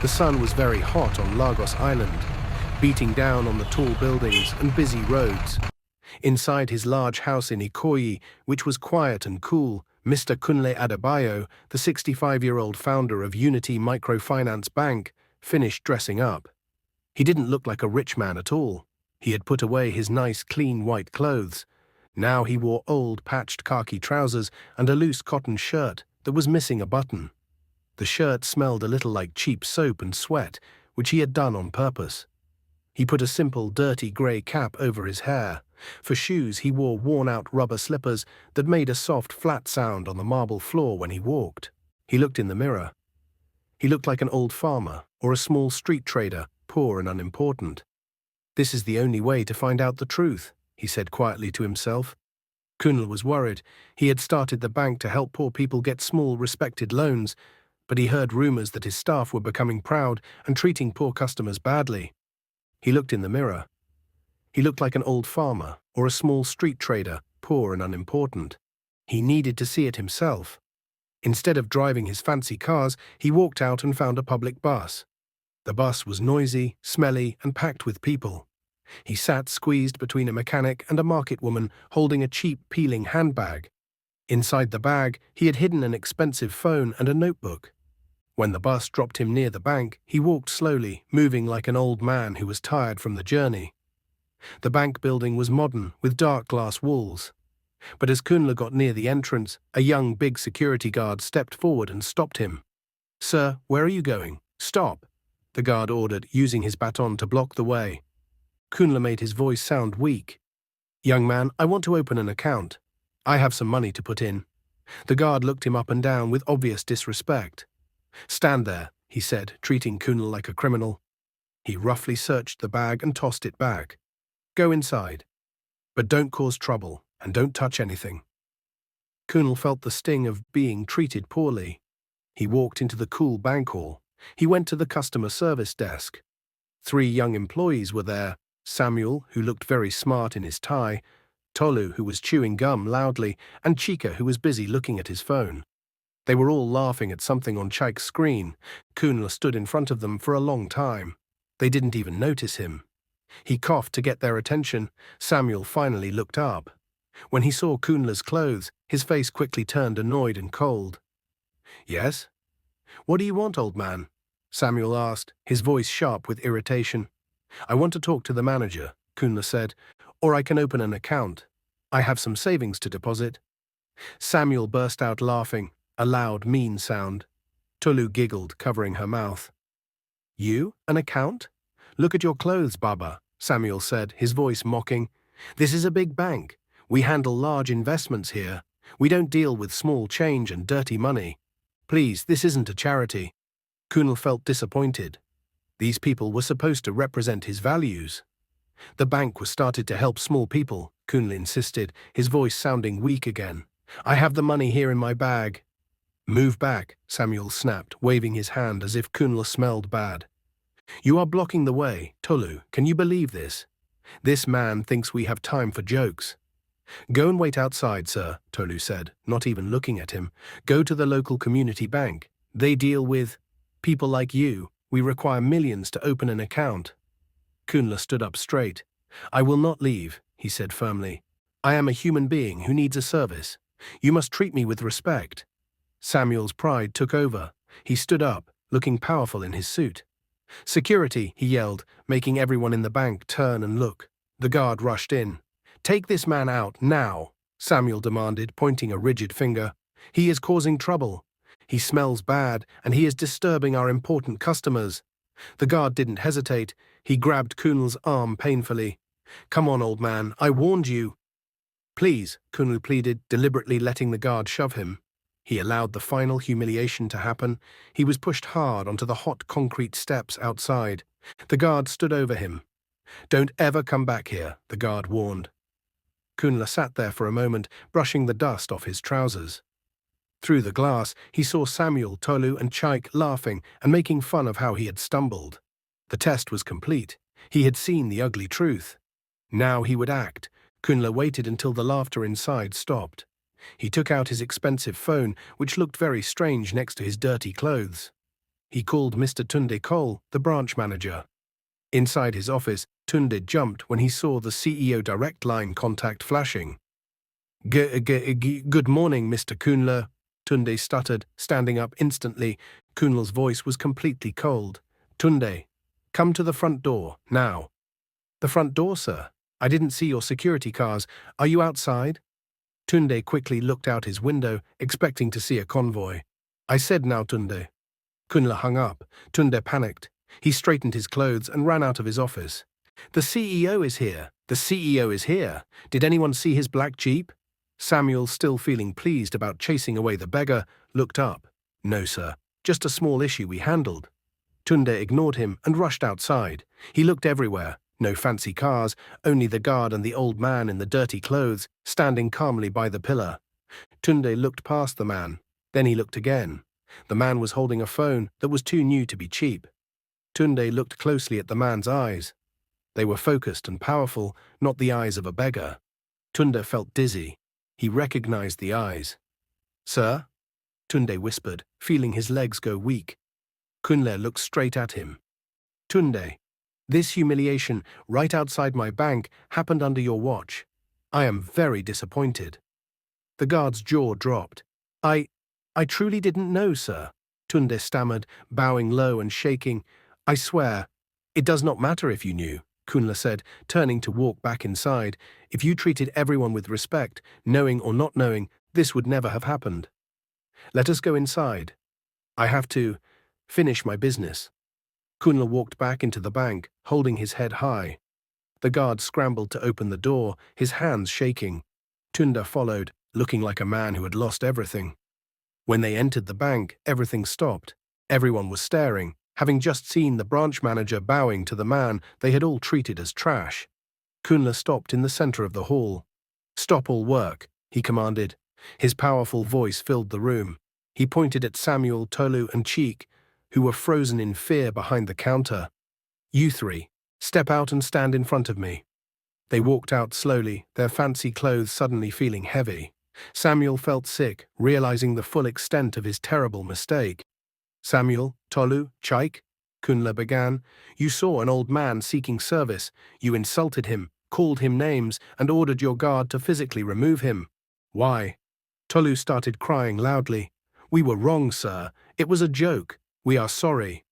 The sun was very hot on Lagos Island, beating down on the tall buildings and busy roads. Inside his large house in Ikoyi, which was quiet and cool, Mr. Kunle Adebayo, the 65-year-old founder of Unity Microfinance Bank, finished dressing up. He didn't look like a rich man at all. He had put away his nice, clean white clothes. Now he wore old, patched khaki trousers and a loose cotton shirt that was missing a button. The shirt smelled a little like cheap soap and sweat, which he had done on purpose. He put a simple, dirty grey cap over his hair. For shoes, he wore worn-out rubber slippers that made a soft, flat sound on the marble floor when he walked. He looked in the mirror. He looked like an old farmer or a small street trader, poor and unimportant. "This is the only way to find out the truth," he said quietly to himself. Kunle was worried. He had started the bank to help poor people get small, respected loans, but he heard rumors that his staff were becoming proud and treating poor customers badly. He looked in the mirror. He looked like an old farmer or a small street trader, poor and unimportant. He needed to see it himself. Instead of driving his fancy cars, he walked out and found a public bus. The bus was noisy, smelly, and packed with people. He sat squeezed between a mechanic and a market woman holding a cheap, peeling handbag. Inside the bag, he had hidden an expensive phone and a notebook. When the bus dropped him near the bank, he walked slowly, moving like an old man who was tired from the journey. The bank building was modern, with dark glass walls. But as Kunle got near the entrance, a young, big security guard stepped forward and stopped him. "Sir, where are you going? Stop," the guard ordered, using his baton to block the way. Kunle made his voice sound weak. "Young man, I want to open an account. I have some money to put in." The guard looked him up and down with obvious disrespect. "Stand there," he said, treating Kunle like a criminal. He roughly searched the bag and tossed it back. "Go inside. But don't cause trouble, and don't touch anything." Kunle felt the sting of being treated poorly. He walked into the cool bank hall. He went to the customer service desk. 3 young employees were there: Samuel, who looked very smart in his tie, Tolu, who was chewing gum loudly, and Chika, who was busy looking at his phone. They were all laughing at something on Chike's screen. Kunle stood in front of them for a long time. They didn't even notice him. He coughed to get their attention. Samuel finally looked up. When he saw Kunle's clothes, his face quickly turned annoyed and cold. "Yes? What do you want, old man?" Samuel asked, his voice sharp with irritation. "I want to talk to the manager," Kunle said, "or I can open an account. I have some savings to deposit." Samuel burst out laughing, a loud, mean sound. Tolu giggled, covering her mouth. "You? An account? Look at your clothes, Baba," Samuel said, his voice mocking. "This is a big bank. We handle large investments here. We don't deal with small change and dirty money. Please, this isn't a charity." Kunle felt disappointed. These people were supposed to represent his values. "The bank was started to help small people," Kunle insisted, his voice sounding weak again. "I have the money here in my bag." "Move back," Samuel snapped, waving his hand as if Kunle smelled bad. "You are blocking the way, Tolu. Can you believe this? This man thinks we have time for jokes." "Go and wait outside, sir," Tolu said, not even looking at him. "Go to the local community bank. They deal with people like you. We require millions to open an account." Kunle stood up straight. "I will not leave," he said firmly. "I am a human being who needs a service. You must treat me with respect." Samuel's pride took over. He stood up, looking powerful in his suit. "Security," he yelled, making everyone in the bank turn and look. The guard rushed in. "Take this man out, now," Samuel demanded, pointing a rigid finger. "He is causing trouble. He smells bad, and he is disturbing our important customers." The guard didn't hesitate. He grabbed Kunle's arm painfully. "Come on, old man, I warned you." "Please," Kunle pleaded, deliberately letting the guard shove him. He allowed the final humiliation to happen. He was pushed hard onto the hot concrete steps outside. The guard stood over him. "Don't ever come back here," the guard warned. Kunle sat there for a moment, brushing the dust off his trousers. Through the glass, he saw Samuel, Tolu, and Chike laughing and making fun of how he had stumbled. The test was complete. He had seen the ugly truth. Now he would act. Kunle waited until the laughter inside stopped. He took out his expensive phone, which looked very strange next to his dirty clothes. He called Mr. Tunde Cole, the branch manager. Inside his office, Tunde jumped when he saw the CEO direct line contact flashing. Good morning, Mr. Kunle," Tunde stuttered, standing up instantly. Kunle's voice was completely cold. "Tunde, come to the front door, now." "The front door, sir? I didn't see your security cars. Are you outside?" Tunde quickly looked out his window, expecting to see a convoy. "I said now, Tunde." Kunle hung up. Tunde panicked. He straightened his clothes and ran out of his office. "The CEO is here. The CEO is here. Did anyone see his black Jeep?" Samuel, still feeling pleased about chasing away the beggar, looked up. "No, sir. Just a small issue we handled." Tunde ignored him and rushed outside. He looked everywhere. No fancy cars, only the guard and the old man in the dirty clothes, standing calmly by the pillar. Tunde looked past the man. Then he looked again. The man was holding a phone that was too new to be cheap. Tunde looked closely at the man's eyes. They were focused and powerful, not the eyes of a beggar. Tunde felt dizzy. He recognized the eyes. "Sir?" Tunde whispered, feeling his legs go weak. Kunle looked straight at him. "Tunde, this humiliation right outside my bank happened under your watch. I am very disappointed." The guard's jaw dropped. I truly didn't know, sir," Tunde stammered, bowing low and shaking. "I swear." "It does not matter if you knew," Kunle said, turning to walk back inside. "If you treated everyone with respect, knowing or not knowing, this would never have happened. Let us go inside. I have to finish my business." Kunle walked back into the bank, holding his head high. The guard scrambled to open the door, his hands shaking. Tunde followed, looking like a man who had lost everything. When they entered the bank, everything stopped. Everyone was staring, having just seen the branch manager bowing to the man they had all treated as trash. Kunle stopped in the center of the hall. "Stop all work," he commanded. His powerful voice filled the room. He pointed at Samuel, Tolu, and Cheek, who were frozen in fear behind the counter. "You three, step out and stand in front of me." They walked out slowly, their fancy clothes suddenly feeling heavy. Samuel felt sick, realizing the full extent of his terrible mistake. "Samuel, Tolu, Chaik," Kunle began, "you saw an old man seeking service. You insulted him, called him names, and ordered your guard to physically remove him. Why?" Tolu started crying loudly. "We were wrong, sir. It was a joke. We are sorry."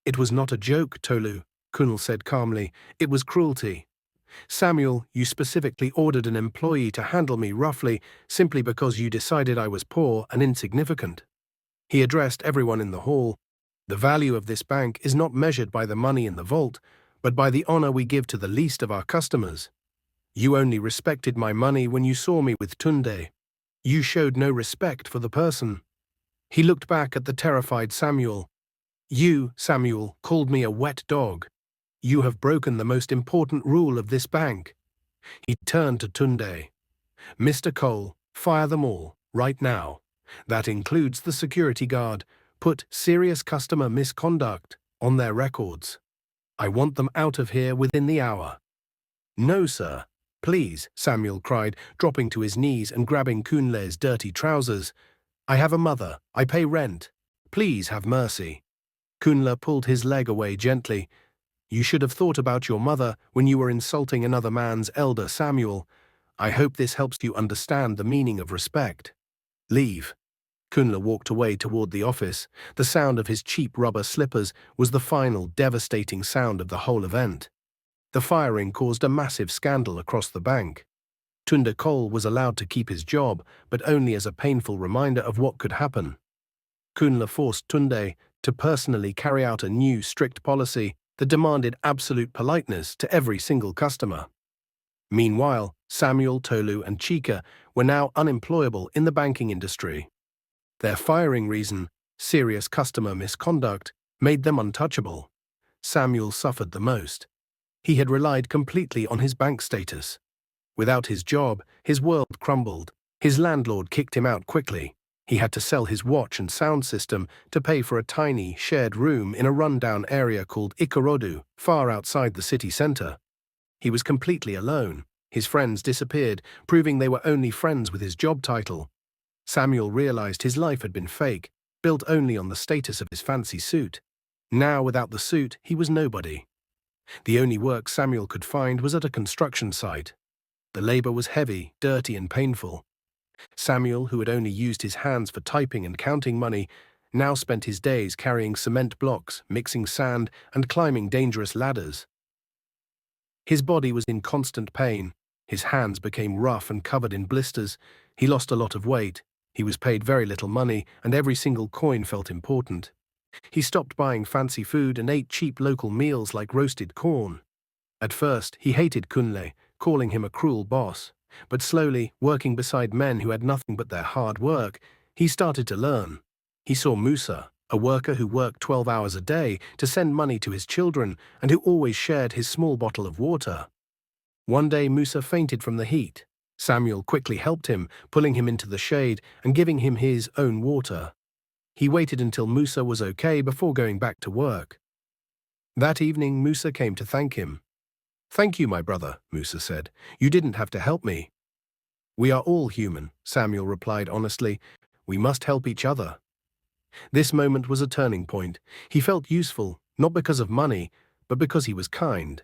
"It was not a joke, Tolu," Kunle said calmly. "It was cruelty. Samuel, you specifically ordered an employee to handle me roughly simply because you decided I was poor and insignificant." He addressed everyone in the hall. "The value of this bank is not measured by the money in the vault, but by the honor we give to the least of our customers. You only respected my money when you saw me with Tunde. You showed no respect for the person." He looked back at the terrified Samuel. "You, Samuel, called me a wet dog. You have broken the most important rule of this bank." He turned to Tunde. "Mr. Cole, fire them all, right now. That includes the security guard. Put serious customer misconduct on their records. I want them out of here within the hour." "No, sir. Please," Samuel cried, dropping to his knees and grabbing Kunle's dirty trousers. "I have a mother. I pay rent. Please have mercy." Kunle pulled his leg away gently. "You should have thought about your mother when you were insulting another man's elder, Samuel. I hope this helps you understand the meaning of respect. Leave." Kunle walked away toward the office. The sound of his cheap rubber slippers was the final, devastating sound of the whole event. The firing caused a massive scandal across the bank. Tunde Cole was allowed to keep his job, but only as a painful reminder of what could happen. Kunle forced Tunde to personally carry out a new, strict policy that demanded absolute politeness to every single customer. Meanwhile, Samuel, Tolu, and Chika were now unemployable in the banking industry. Their firing reason, serious customer misconduct, made them untouchable. Samuel suffered the most. He had relied completely on his bank status. Without his job, his world crumbled. His landlord kicked him out quickly. He had to sell his watch and sound system to pay for a tiny, shared room in a rundown area called Ikorodu, far outside the city center. He was completely alone. His friends disappeared, proving they were only friends with his job title. Samuel realized his life had been fake. built only on the status of his fancy suit. Now, without the suit, he was nobody. The only work Samuel could find was at a construction site. The labor was heavy, dirty, and painful. Samuel, who had only used his hands for typing and counting money, now spent his days carrying cement blocks, mixing sand, and climbing dangerous ladders. His body was in constant pain. His hands became rough and covered in blisters. He lost a lot of weight. He was paid very little money, and every single coin felt important. He stopped buying fancy food and ate cheap local meals like roasted corn. At first, he hated Kunle, calling him a cruel boss. But slowly, working beside men who had nothing but their hard work, he started to learn. He saw Musa, a worker who worked 12 hours a day to send money to his children and who always shared his small bottle of water. One day Musa fainted from the heat. Samuel quickly helped him, pulling him into the shade and giving him his own water. He waited until Musa was okay before going back to work. That evening, Musa came to thank him. "Thank you, my brother," Musa said. "You didn't have to help me." "We are all human," Samuel replied honestly. "We must help each other." This moment was a turning point. He felt useful, not because of money, but because he was kind.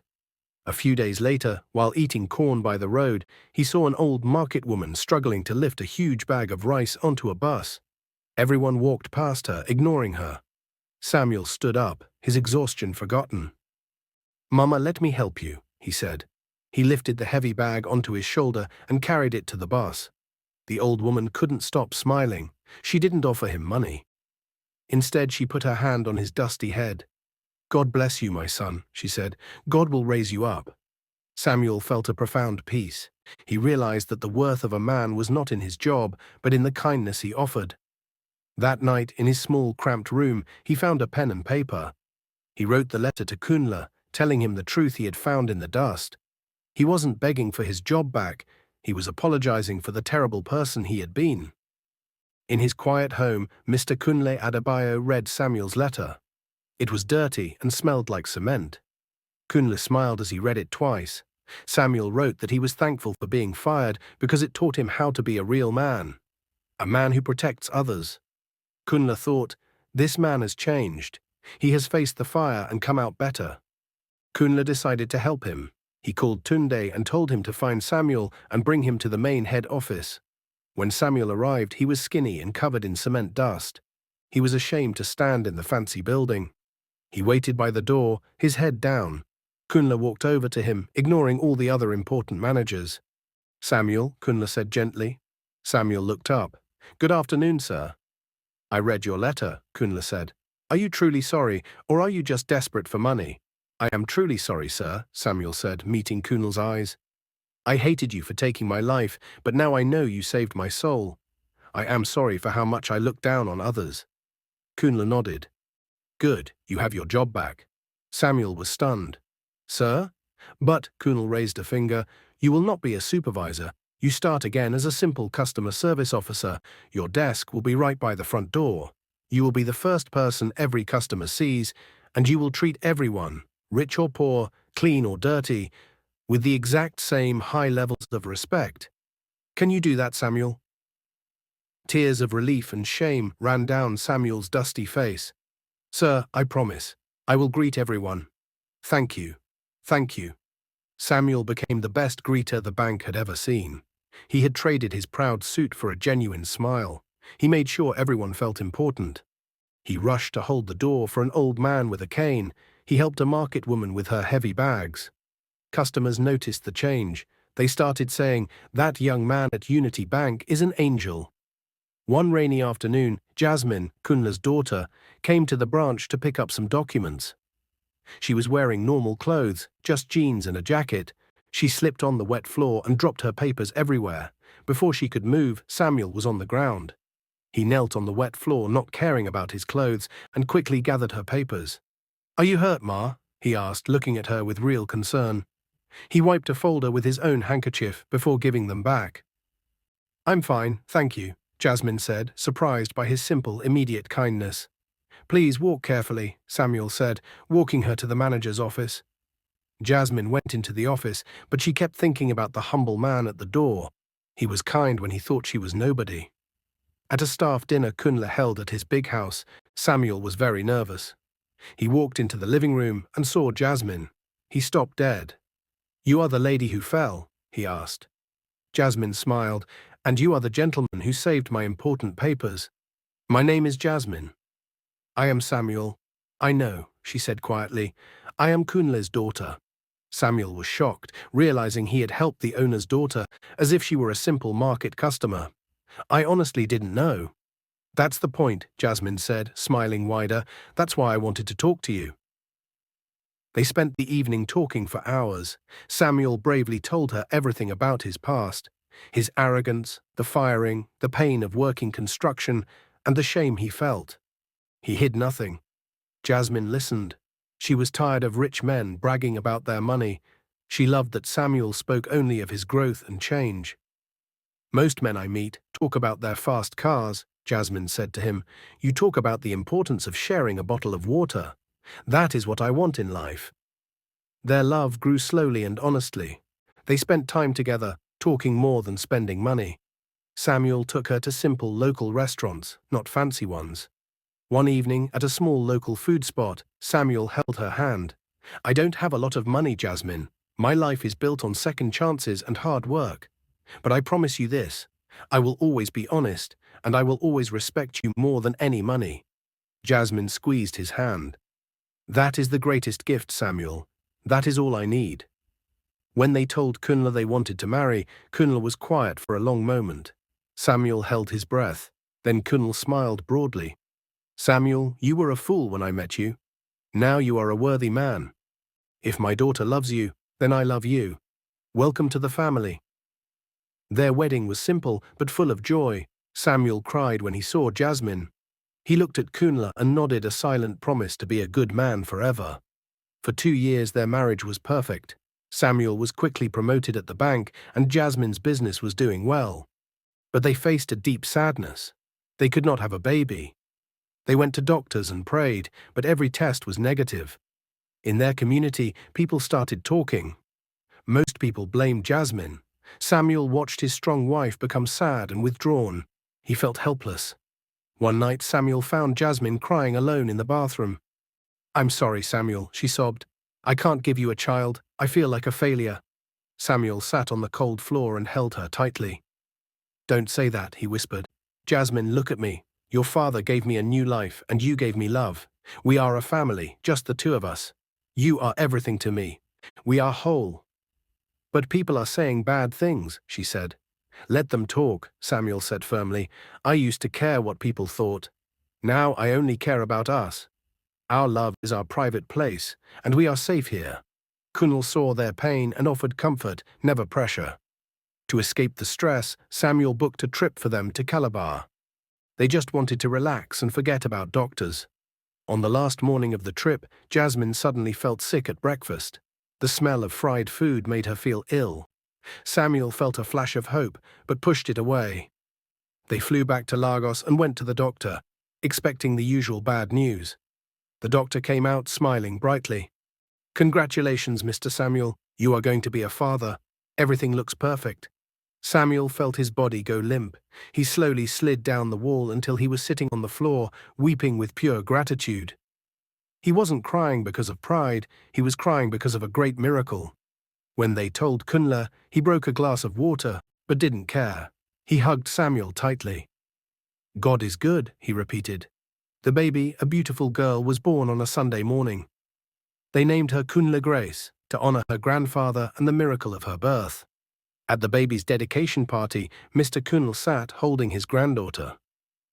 A few days later, while eating corn by the road, he saw an old market woman struggling to lift a huge bag of rice onto a bus. Everyone walked past her, ignoring her. Samuel stood up, his exhaustion forgotten. "Mama, let me help you," he said. He lifted the heavy bag onto his shoulder and carried it to the bus. The old woman couldn't stop smiling. She didn't offer him money. Instead, she put her hand on his dusty head. "God bless you, my son," she said. "God will raise you up." Samuel felt a profound peace. He realized that the worth of a man was not in his job, but in the kindness he offered. That night, in his small, cramped room, he found a pen and paper. He wrote the letter to Kunle, telling him the truth he had found in the dust. He wasn't begging for his job back. He was apologizing for the terrible person he had been. In his quiet home, Mr. Kunle Adebayo read Samuel's letter. It was dirty and smelled like cement. Kunle smiled as he read it twice. Samuel wrote that he was thankful for being fired because it taught him how to be a real man. A man who protects others. Kunle thought, "This man has changed. He has faced the fire and come out better." Kunle decided to help him. He called Tunde and told him to find Samuel and bring him to the main head office. When Samuel arrived, he was skinny and covered in cement dust. He was ashamed to stand in the fancy building. He waited by the door, his head down. Kunle walked over to him, ignoring all the other important managers. "Samuel," Kunle said gently. Samuel looked up. "Good afternoon, sir." "I read your letter," Kunle said. "Are you truly sorry, or are you just desperate for money?" "I am truly sorry, sir," Samuel said, meeting Kunle's eyes. "I hated you for taking my life, but now I know you saved my soul. I am sorry for how much I looked down on others." Kunle nodded. "Good, you have your job back." Samuel was stunned. "Sir?" "But," Kunle raised a finger, "you will not be a supervisor. You start again as a simple customer service officer. Your desk will be right by the front door. You will be the first person every customer sees, and you will treat everyone, rich or poor, clean or dirty, with the exact same high levels of respect. Can you do that, Samuel?" Tears of relief and shame ran down Samuel's dusty face. "Sir, I promise. I will greet everyone. Thank you. Thank you." Samuel became the best greeter the bank had ever seen. He had traded his proud suit for a genuine smile. He made sure everyone felt important. He rushed to hold the door for an old man with a cane. He helped a market woman with her heavy bags. Customers noticed the change. They started saying, "That young man at Unity Bank is an angel." One rainy afternoon, Jasmine, Kunle's daughter, came to the branch to pick up some documents. She was wearing normal clothes, just jeans and a jacket. She slipped on the wet floor and dropped her papers everywhere. Before she could move, Samuel was on the ground. He knelt on the wet floor, not caring about his clothes, and quickly gathered her papers. "Are you hurt, Ma?" he asked, looking at her with real concern. He wiped a folder with his own handkerchief before giving them back. "I'm fine, thank you," Jasmine said, surprised by his simple, immediate kindness. "Please walk carefully," Samuel said, walking her to the manager's office. Jasmine went into the office, but she kept thinking about the humble man at the door. He was kind when he thought she was nobody. At a staff dinner Kunle held at his big house, Samuel was very nervous. He walked into the living room and saw Jasmine. He stopped dead. "You are the lady who fell?" he asked. Jasmine smiled. "And you are the gentleman who saved my important papers." "My name is Jasmine." "I am Samuel." "I know," she said quietly. "I am Kunle's daughter." Samuel was shocked, realizing he had helped the owner's daughter as if she were a simple market customer. "I honestly didn't know." "That's the point," Jasmine said, smiling wider. "That's why I wanted to talk to you." They spent the evening talking for hours. Samuel bravely told her everything about his past, his arrogance, the firing, the pain of working construction, and the shame he felt. He hid nothing. Jasmine listened. She was tired of rich men bragging about their money. She loved that Samuel spoke only of his growth and change. "Most men I meet talk about their fast cars," Jasmine said to him. "You talk about the importance of sharing a bottle of water. That is what I want in life." Their love grew slowly and honestly. They spent time together, talking more than spending money. Samuel took her to simple local restaurants, not fancy ones. One evening, at a small local food spot, Samuel held her hand. "I don't have a lot of money, Jasmine. My life is built on second chances and hard work. But I promise you this, I will always be honest, and I will always respect you more than any money." Jasmine squeezed his hand. "That is the greatest gift, Samuel. That is all I need." When they told Kunle they wanted to marry, Kunle was quiet for a long moment. Samuel held his breath. Then Kunle smiled broadly. "Samuel, you were a fool when I met you. Now you are a worthy man. If my daughter loves you, then I love you. Welcome to the family." Their wedding was simple but full of joy. Samuel cried when he saw Jasmine. He looked at Kunle and nodded a silent promise to be a good man forever. For 2 years their marriage was perfect. Samuel was quickly promoted at the bank and Jasmine's business was doing well. But they faced a deep sadness. They could not have a baby. They went to doctors and prayed, but every test was negative. In their community, people started talking. Most people blamed Jasmine. Samuel watched his strong wife become sad and withdrawn. He felt helpless. One night, Samuel found Jasmine crying alone in the bathroom. "I'm sorry, Samuel," she sobbed. "I can't give you a child. I feel like a failure." Samuel sat on the cold floor and held her tightly. "Don't say that," he whispered. "Jasmine, look at me. Your father gave me a new life, and you gave me love. We are a family, just the two of us. You are everything to me. We are whole." "But people are saying bad things," she said. "Let them talk," Samuel said firmly. "I used to care what people thought. Now I only care about us. Our love is our private place, and we are safe here." Kunle saw their pain and offered comfort, never pressure. To escape the stress, Samuel booked a trip for them to Calabar. They just wanted to relax and forget about doctors. On the last morning of the trip, Jasmine suddenly felt sick at breakfast. The smell of fried food made her feel ill. Samuel felt a flash of hope, but pushed it away. They flew back to Lagos and went to the doctor, expecting the usual bad news. The doctor came out smiling brightly. "Congratulations, Mr. Samuel. You are going to be a father. Everything looks perfect." Samuel felt his body go limp. He slowly slid down the wall until he was sitting on the floor, weeping with pure gratitude. He wasn't crying because of pride, he was crying because of a great miracle. When they told Kunle, he broke a glass of water, but didn't care. He hugged Samuel tightly. "God is good," he repeated. The baby, a beautiful girl, was born on a Sunday morning. They named her Kunle Grace, to honor her grandfather and the miracle of her birth. At the baby's dedication party, Mr. Kunle sat holding his granddaughter.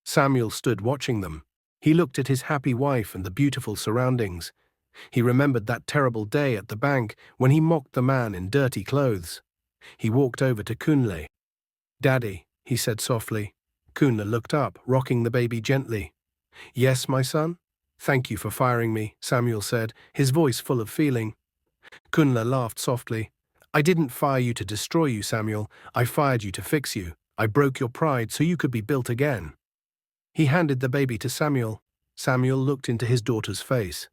Samuel stood watching them. He looked at his happy wife and the beautiful surroundings. He remembered that terrible day at the bank when he mocked the man in dirty clothes. He walked over to Kunle. "Daddy," he said softly. Kunle looked up, rocking the baby gently. "Yes, my son?" "Thank you for firing me," Samuel said, his voice full of feeling. Kunle laughed softly. "I didn't fire you to destroy you, Samuel. I fired you to fix you. I broke your pride so you could be built again." He handed the baby to Samuel. Samuel looked into his daughter's face.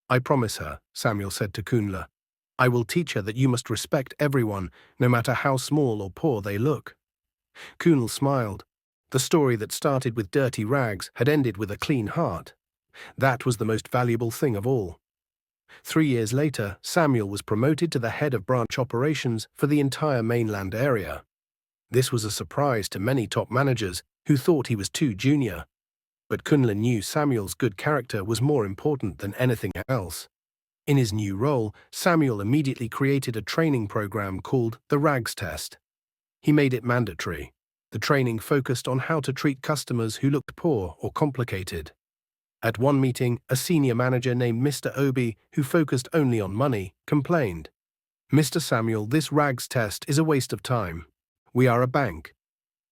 "I promise her," Samuel said to Kunle. "I will teach her that you must respect everyone, no matter how small or poor they look." Kunle smiled. The story that started with dirty rags had ended with a clean heart. That was the most valuable thing of all. 3 years later, Samuel was promoted to the head of branch operations for the entire mainland area. This was a surprise to many top managers who thought he was too junior. But Kunle knew Samuel's good character was more important than anything else. In his new role, Samuel immediately created a training program called the Rags Test. He made it mandatory. The training focused on how to treat customers who looked poor or complicated. At one meeting, a senior manager named Mr. Obi, who focused only on money, complained, "Mr. Samuel, this Rags Test is a waste of time. We are a bank.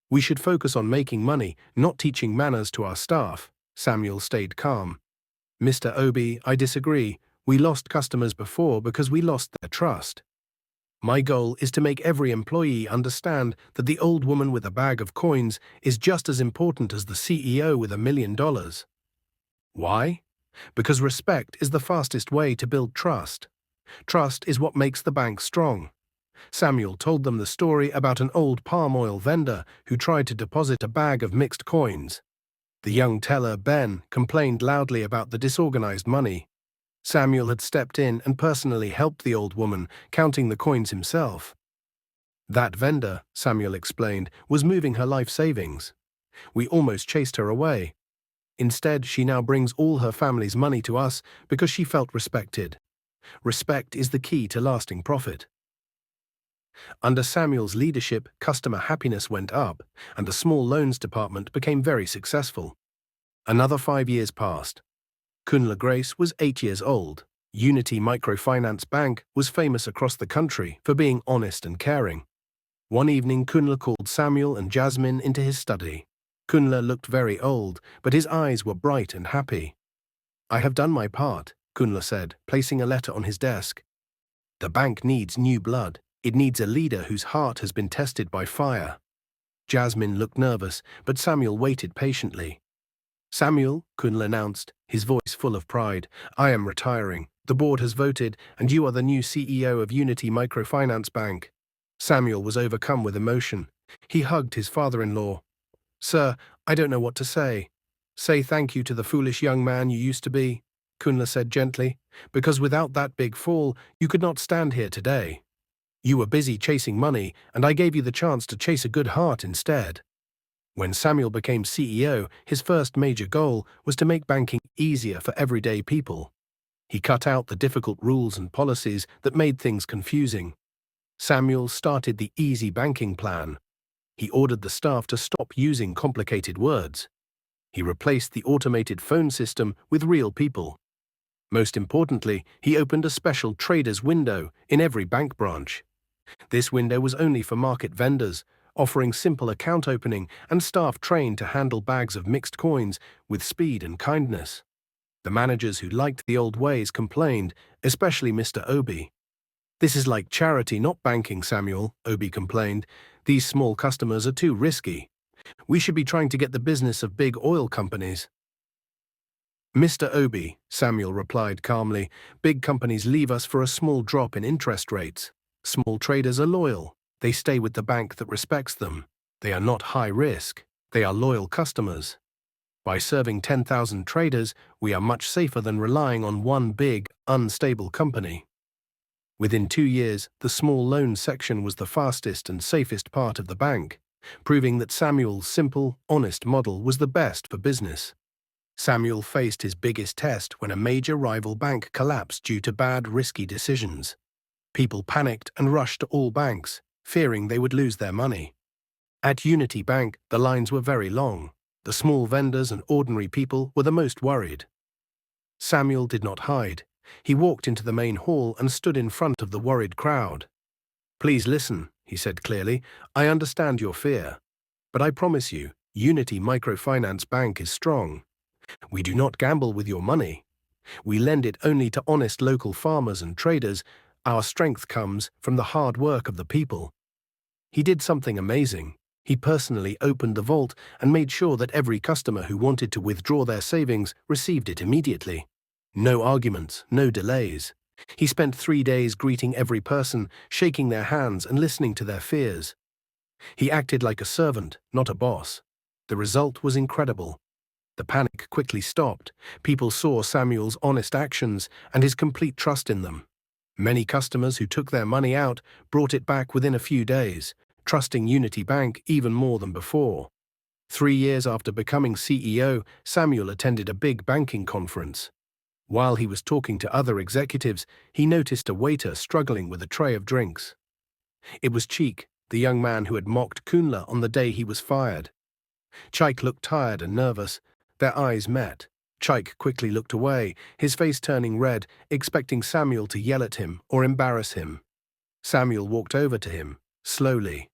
We should focus on making money, not teaching manners to our staff." Samuel stayed calm. "Mr. Obi, I disagree. We lost customers before because we lost their trust. My goal is to make every employee understand that the old woman with a bag of coins is just as important as the CEO with $1 million. Why? Because respect is the fastest way to build trust. Trust is what makes the bank strong." Samuel told them the story about an old palm oil vendor who tried to deposit a bag of mixed coins. The young teller, Ben, complained loudly about the disorganized money. Samuel had stepped in and personally helped the old woman, counting the coins himself. "That vendor," Samuel explained, "was moving her life savings. We almost chased her away. Instead, she now brings all her family's money to us because she felt respected. Respect is the key to lasting profit." Under Samuel's leadership, customer happiness went up, and the small loans department became very successful. Another 5 years passed. Kunle Grace was 8 years old. Unity Microfinance Bank was famous across the country for being honest and caring. One evening, Kunle called Samuel and Jasmine into his study. Kunle looked very old, but his eyes were bright and happy. "I have done my part," Kunle said, placing a letter on his desk. "The bank needs new blood. It needs a leader whose heart has been tested by fire." Jasmine looked nervous, but Samuel waited patiently. "Samuel," Kunle announced, his voice full of pride, "I am retiring. The board has voted, and you are the new CEO of Unity Microfinance Bank." Samuel was overcome with emotion. He hugged his father-in-law. "Sir, I don't know what to say." "Say thank you to the foolish young man you used to be," Kunle said gently, "because without that big fall, you could not stand here today. You were busy chasing money, and I gave you the chance to chase a good heart instead." When Samuel became CEO, his first major goal was to make banking easier for everyday people. He cut out the difficult rules and policies that made things confusing. Samuel started the Easy Banking Plan. He ordered the staff to stop using complicated words. He replaced the automated phone system with real people. Most importantly, he opened a special trader's window in every bank branch. This window was only for market vendors, offering simple account opening and staff trained to handle bags of mixed coins with speed and kindness. The managers who liked the old ways complained, especially Mr. Obi. "This is like charity, not banking, Samuel," Obi complained. "These small customers are too risky. We should be trying to get the business of big oil companies." "Mr. Obi," Samuel replied calmly, "big companies leave us for a small drop in interest rates. Small traders are loyal. They stay with the bank that respects them. They are not high risk. They are loyal customers. By serving 10,000 traders, we are much safer than relying on one big, unstable company." Within 2 years, the small loans section was the fastest and safest part of the bank, proving that Samuel's simple, honest model was the best for business. Samuel faced his biggest test when a major rival bank collapsed due to bad, risky decisions. People panicked and rushed to all banks, fearing they would lose their money. At Unity Bank, the lines were very long. The small vendors and ordinary people were the most worried. Samuel did not hide. He walked into the main hall and stood in front of the worried crowd. "Please listen," he said clearly. "I understand your fear. But I promise you, Unity Microfinance Bank is strong. We do not gamble with your money. We lend it only to honest local farmers and traders. Our strength comes from the hard work of the people." He did something amazing. He personally opened the vault and made sure that every customer who wanted to withdraw their savings received it immediately. No arguments, no delays. He spent 3 days greeting every person, shaking their hands and listening to their fears. He acted like a servant, not a boss. The result was incredible. The panic quickly stopped. People saw Samuel's honest actions and his complete trust in them. Many customers who took their money out brought it back within a few days, trusting Unity Bank even more than before. 3 years after becoming CEO, Samuel attended a big banking conference. While he was talking to other executives, he noticed a waiter struggling with a tray of drinks. It was Cheek, the young man who had mocked Kunle on the day he was fired. Cheek looked tired and nervous. Their eyes met. Cheek quickly looked away, his face turning red, expecting Samuel to yell at him or embarrass him. Samuel walked over to him, slowly.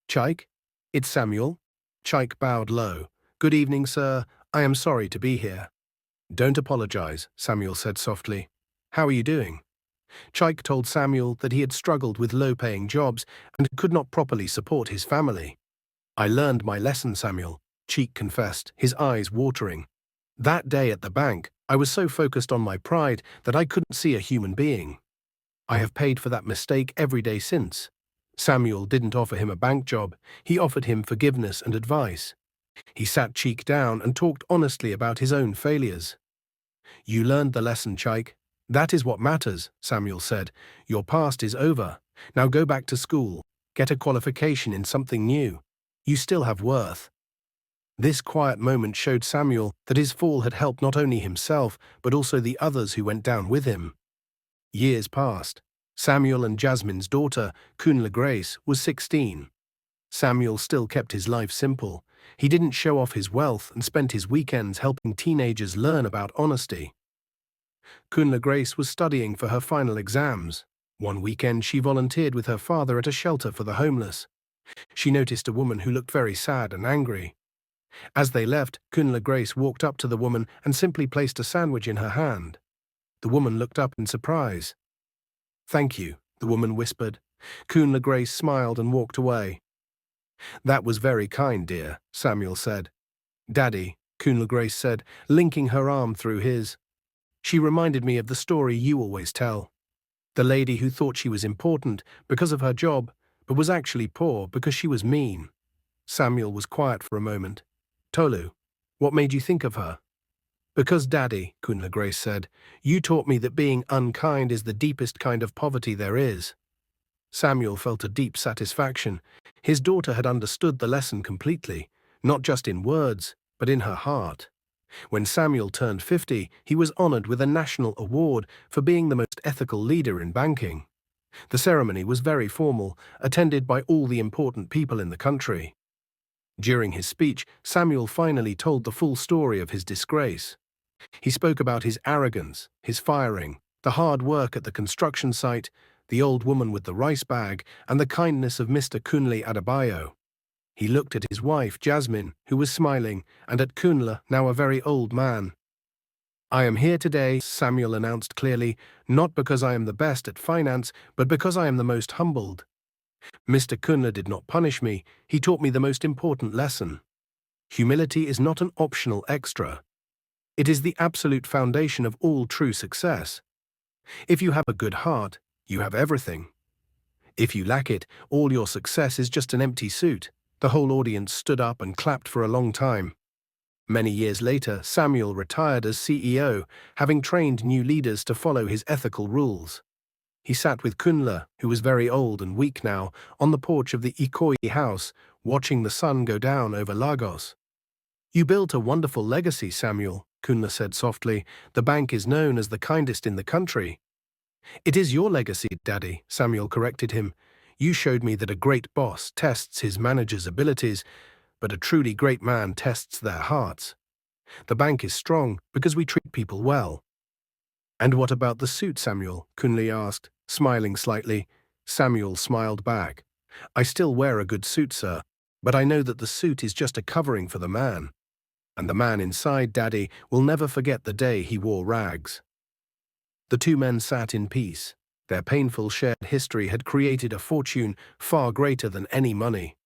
"Cheek? It's Samuel." Cheek bowed low. "Good evening, sir. I am sorry to be here." "Don't apologize," Samuel said softly. "How are you doing?" Cheek told Samuel that he had struggled with low-paying jobs and could not properly support his family. "I learned my lesson, Samuel," Cheek confessed, his eyes watering. "That day at the bank, I was so focused on my pride that I couldn't see a human being. I have paid for that mistake every day since." Samuel didn't offer him a bank job. He offered him forgiveness and advice. He sat Cheek down and talked honestly about his own failures. "You learned the lesson, Cheek. That is what matters," Samuel said. "Your past is over. Now go back to school. Get a qualification in something new. You still have worth." This quiet moment showed Samuel that his fall had helped not only himself, but also the others who went down with him. Years passed. Samuel and Jasmine's daughter, Kunle Grace, was 16. Samuel still kept his life simple. He didn't show off his wealth and spent his weekends helping teenagers learn about honesty. Kunle Grace was studying for her final exams. One weekend, she volunteered with her father at a shelter for the homeless. She noticed a woman who looked very sad and angry. As they left, Kunle Grace walked up to the woman and simply placed a sandwich in her hand. The woman looked up in surprise. "Thank you," the woman whispered. Kunle Grace smiled and walked away. "That was very kind, dear," Samuel said. "Daddy," Kunle Grace said, linking her arm through his. "She reminded me of the story you always tell. The lady who thought she was important because of her job, but was actually poor because she was mean." Samuel was quiet for a moment. "Tolu, what made you think of her?" "Because, Daddy," Kunle Grace said, "you taught me that being unkind is the deepest kind of poverty there is." Samuel felt a deep satisfaction. His daughter had understood the lesson completely, not just in words, but in her heart. When Samuel turned 50, he was honored with a national award for being the most ethical leader in banking. The ceremony was very formal, attended by all the important people in the country. During his speech, Samuel finally told the full story of his disgrace. He spoke about his arrogance, his firing, the hard work at the construction site, the old woman with the rice bag, and the kindness of Mr. Kunle Adebayo. He looked at his wife, Jasmine, who was smiling, and at Kunle, now a very old man. "I am here today," Samuel announced clearly, "not because I am the best at finance, but because I am the most humbled. Mr. Kunle did not punish me, he taught me the most important lesson. Humility is not an optional extra. It is the absolute foundation of all true success. If you have a good heart, you have everything. If you lack it, all your success is just an empty suit." The whole audience stood up and clapped for a long time. Many years later, Samuel retired as CEO, having trained new leaders to follow his ethical rules. He sat with Kunle, who was very old and weak now, on the porch of the Ikoyi house, watching the sun go down over Lagos. "You built a wonderful legacy, Samuel," Kunle said softly. "The bank is known as the kindest in the country." "It is your legacy, Daddy," Samuel corrected him. "You showed me that a great boss tests his manager's abilities, but a truly great man tests their hearts. The bank is strong because we treat people well." "And what about the suit, Samuel?" Kunle asked, smiling slightly. Samuel smiled back. "I still wear a good suit, sir, but I know that the suit is just a covering for the man. And the man inside, Daddy, will never forget the day he wore rags." The two men sat in peace. Their painful shared history had created a fortune far greater than any money.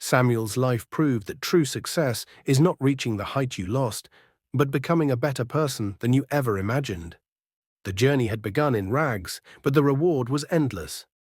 Samuel's life proved that true success is not reaching the height you lost, but becoming a better person than you ever imagined. The journey had begun in rags, but the reward was endless.